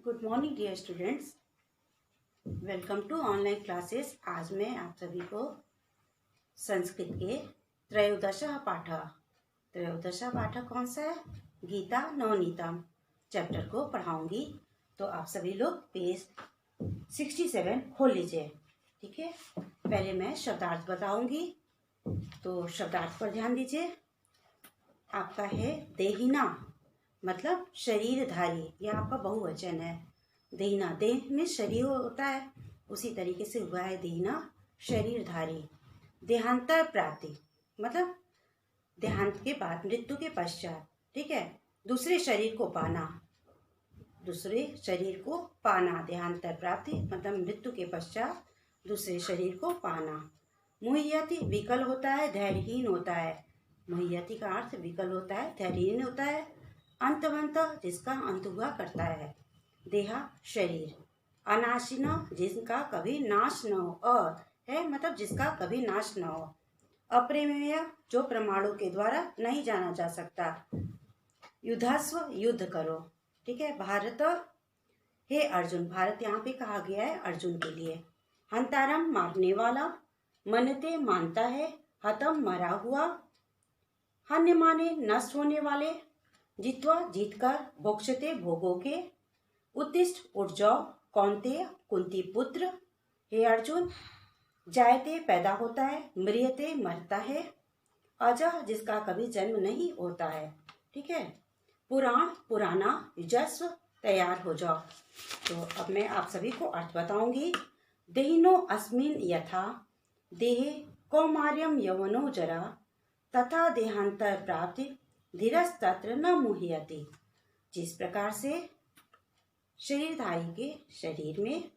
Good morning dear students, welcome to online classes. आज मैं आप सभी को संस्कृत के त्रयोदशः पाठ कौन सा है? गीता नवनीतम चैप्टर को पढ़ाऊंगी। तो आप सभी लोग पेज 67 खोल लीजिए। ठीक है, पहले मैं शब्दार्थ बताऊंगी, तो शब्दार्थ पर ध्यान दीजिए। आपका है देहिना, मतलब शरीरधारी। यह आपका बहुवचन है। देहिना, देह में शरीर होता है, उसी तरीके से हुआ है देहिना, शरीरधारी। देहांतर प्राप्ति, मतलब देहांत के बाद, मृत्यु के पश्चात। ठीक है, दूसरे शरीर को पाना, दूसरे शरीर को पाना। देहांतर प्राप्ति मतलब मृत्यु के पश्चात दूसरे शरीर को पाना। मुह्यति, विकल होता है, धैर्यहीन होता है। मुह्यति का अर्थ विकल होता है, धैर्यहीन होता है। अंतवंत, जिसका अंत हुआ करता है। देहा, शरीर। अनाशिना, जिनका कभी नाश न हो। है मतलब जिसका कभी नाश न हो। अप्रेमेय, जो प्रमाणों के द्वारा नहीं जाना जा सकता। युद्धस्व, युद्ध करो। ठीक है। भारत, हे अर्जुन। भारत यहाँ पे कहा गया है अर्जुन के लिए। हंतारम, मारने वाला। मनते, मानता है। हतम, मरा हुआ। हन्य माने, नष्ट होने वाले। जित्वा, जीतकर। भोक्षते, भोगोगे। उत्तिष्ठ, उठ जाओ। कौन्तेय, कुंती पुत्र। हे अर्जुन। जायते, पैदा होता है। म्रियते, मरता है। अजः, जिसका कभी जन्म नहीं होता है। ठीक है। पुराण, पुराना। युजस्व, तैयार हो जाओ। तो अब मैं आप सभी को अर्थ बताऊंगी। देहिनो अस्मिन् यथा देहे कौमार्यम यवनो जरा तथा देहांतर प्राप्ति धीरस्तत्र न मुह्यति। जिस प्रकार से शरीरधारी के शरीर में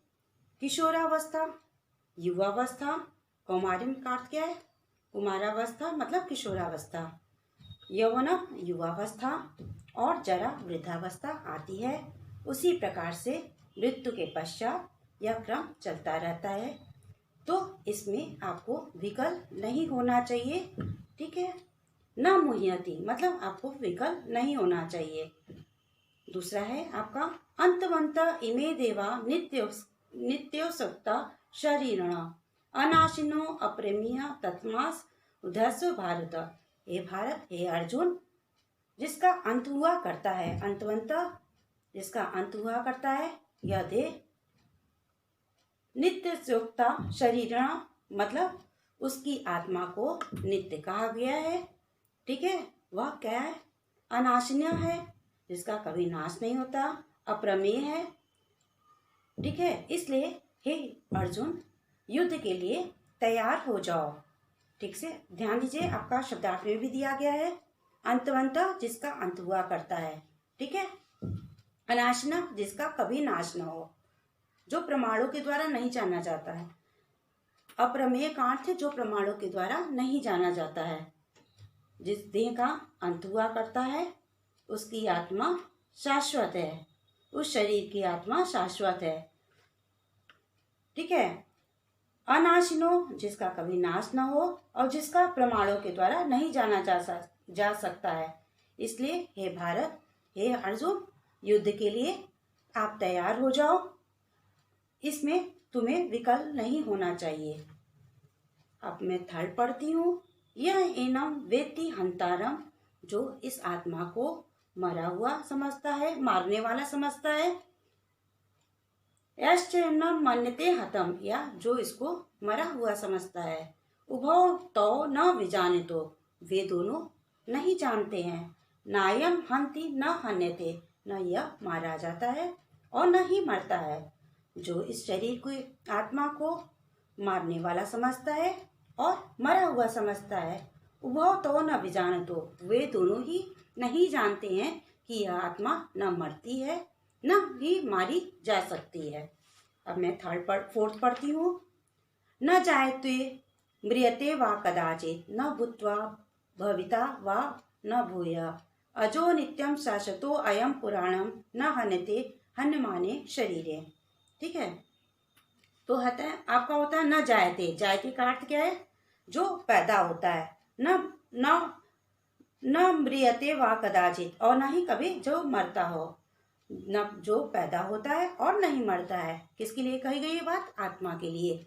किशोरावस्था, युवावस्था, कौमार्यम का अर्थ क्या है? कुमारावस्था मतलब किशोरावस्था, यौवन युवावस्था और जरा वृद्धावस्था आती है, उसी प्रकार से मृत्यु के पश्चात यह क्रम चलता रहता है। तो इसमें आपको विकल नहीं होना चाहिए। ठीक है। न मुह्यति मतलब आपको विकल नहीं होना चाहिए। दूसरा है आपका अंतवंत इमे देवा नित्योसक्ता शरीरण अनाशिनो अप्रेमीय तस्मास उद्धस्व भारत। हे भारत, हे अर्जुन, जिसका अंत हुआ करता है। अंतवंत, जिसका अंत हुआ करता है। यह देह नित्योक्ता शरीरण मतलब उसकी आत्मा को नित्य कहा गया है। ठीक है। वह क्या है? अनाशनीय है, जिसका कभी नाश नहीं होता। अप्रमेय है। ठीक है। इसलिए हे अर्जुन, युद्ध के लिए तैयार हो जाओ। ठीक से ध्यान दीजिए, आपका शब्दार्थ में भी दिया गया है। अंतवंत, जिसका अंत हुआ करता है। ठीक है। अनाशना, जिसका कभी नाश न हो, जो प्रमाणों के द्वारा नहीं जाना जाता है। अप्रमेय का अर्थ है जो प्रमाणों के द्वारा नहीं जाना जाता है। जिस देह का अंत हुआ करता है उसकी आत्मा शाश्वत है, उस शरीर की आत्मा शाश्वत है। ठीक है। अनाशिनो, जिसका कभी नाश न हो और जिसका प्रमाणों के द्वारा नहीं जाना जा सकता है। इसलिए हे भारत, हे अर्जुन, युद्ध के लिए आप तैयार हो जाओ। इसमें तुम्हें विकल नहीं होना चाहिए। अब मैं थर्ड पढ़ती हूँ। यह एनम वेत्ति हंतारम, जो इस आत्मा को मरा हुआ समझता है, मारने वाला समझता है। यश्च न मन्यते हतम, या जो इसको मरा हुआ समझता है। उभौ तो न विजानितो, वे दोनों नहीं जानते हैं। नायम हंति न हन्यते, न यह मारा जाता है और न ही मरता है। जो इस शरीर को, आत्मा को मारने वाला समझता है और मरा हुआ समझता है। उभौ तो न विजानतो, वे दोनों ही नहीं जानते हैं कि यह आत्मा न मरती है न ही मारी जा सकती है। अब मैं फोर्थ पढ़ती हूँ। न जायते म्रियते वा कदाचित, न भूत्वा भविता वा न भूय। अजो नित्यम शाश्वतो अयम पुराणम न हन्यते हन्यमाने शरीरे। ठीक है। तो आपका होता है न जायते। जायते का अर्थ क्या है? जो पैदा होता है। न म्रियते वा कदाचित, और न ही कभी जो मरता हो। न जो पैदा होता है और नहीं मरता है। किसके लिए कही गई ये बात? आत्मा के लिए।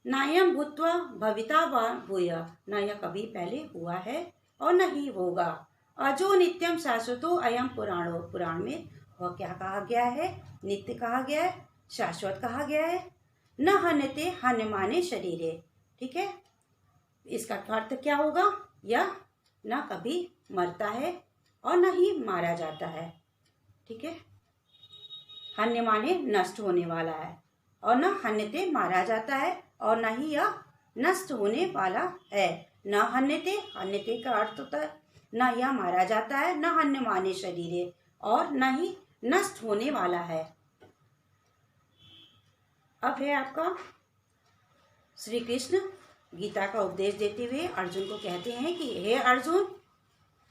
नायम भूत्वा भविता वा भूय, न यह कभी पहले हुआ है और न ही होगा। अजो नित्यम शाश्वतो अयम पुराणो, पुराण में वह क्या कहा गया है? नित्य कहा गया है, शाश्वत कहा गया है। न हन्यते हन्यमाने शरीरे, ठीक है, इसका अर्थ क्या होगा? यह न कभी मरता है और न ही मारा जाता है, ठीक है। हन्य माने नष्ट होने वाला है, और न हन्यते मारा जाता है और न ही यह नष्ट होने वाला है। न हन्यते, हन्यते का अर्थ होता है न यह मारा जाता है, न हन्य माने शरीरे, और न ही नष्ट होने वाला है। अब है आपका श्री कृष्ण गीता का उपदेश देते हुए अर्जुन को कहते हैं कि हे अर्जुन,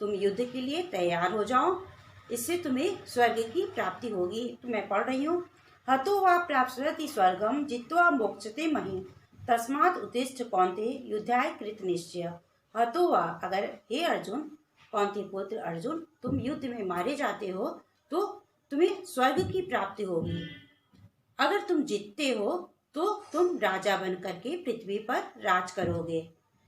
तुम युद्ध के लिए तैयार हो जाओ, इससे तुम्हें स्वर्ग की प्राप्ति होगी। तो मैं पढ़ रही हूँ। हतो वा प्राप्स्यति स्वर्गम जित्वा मोक्षते महि, तस्मात् उत्तिष्ठ कौन्तेय युद्धाय कृत निश्चय। हतो वा, अगर हे अर्जुन, कौन्तेय पुत्र अर्जुन, तुम युद्ध में मारे जाते हो तो तुम्हें स्वर्ग की प्राप्ति होगी। अगर तुम जीतते हो तो तुम राजा बन करके पृथ्वी पर राज करोगे।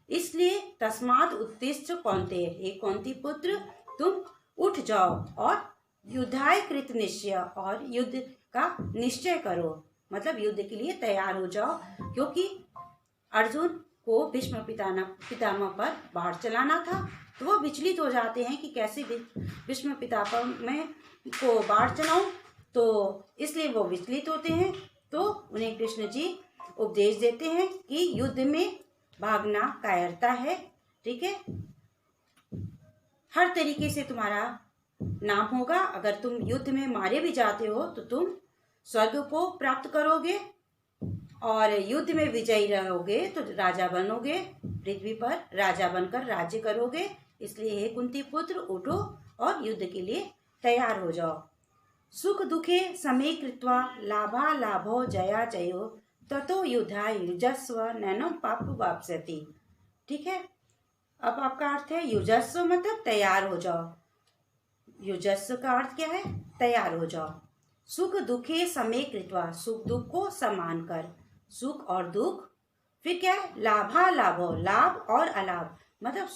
इसलिए तस्मात् उत्तिष्ठ कौन्तेय, हे कौन्तेय पुत्र, तुम उठ जाओ और युद्धाय कृत निश्चय, और युद्ध का निश्चय करो, मतलब युद्ध के लिए तैयार हो जाओ। क्योंकि अर्जुन को भीष्म पितामह पर बाढ़ चलाना था, तो वो विचलित हो जाते हैं कि कैसे भीष्म पितामह में को बाढ़ चलाऊं, तो इसलिए वो विचलित होते हैं। तो उन्हें कृष्ण जी उपदेश देते हैं कि युद्ध में भागना कायरता है, ठीक है। हर तरीके से तुम्हारा नाम होगा। अगर तुम युद्ध में मारे भी जाते हो तो तुम स्वर्ग को प्राप्त करोगे, और युद्ध में विजयी रहोगे तो राजा बनोगे, पृथ्वी पर राजा बनकर राज्य करोगे। इसलिए हे कुंती पुत्र, उठो और युद्ध के लिए तैयार हो जाओ। सुख दुखे समे कृत्वा लाभा लाभो जया जयो ततो युद्धाय युजस्व नैनम पाप वाप्स्यति, ठीक है। अब आपका अर्थ है युजस्व मतलब तैयार हो जाओ। युजस्व का अर्थ क्या है? तैयार हो जाओ। सुख दुखे समे कृत्वा, सुख दुख को समान कर, सुख और दुख। फिर क्या है? लाभा लाभो, लाभ और अलाभ, मतलब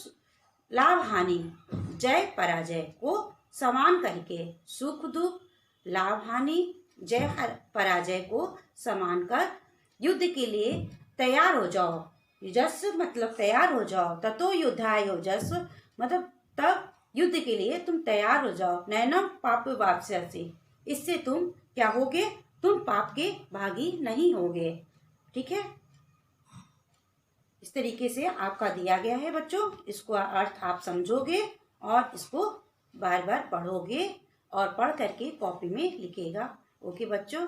लाभ हानि, जय पराजय को समान करके, सुख दुख, लाभ हानि, जय पराजय को समान कर युद्ध के लिए तैयार हो जाओ। युजस्व मतलब तैयार हो जाओ। ततो युद्धाय युजस्व मतलब तब युद्ध के लिए तुम तैयार हो जाओ। नैनम पाप वाप्स्यसि, इससे तुम क्या होगे? तुम पाप के भागी नहीं होगे, ठीक है। इस तरीके से आपका दिया गया है बच्चों। इसको अर्थ आप समझोगे और इसको बार बार पढ़ोगे और पढ़ करके कॉपी में लिखेगा। ओके बच्चों।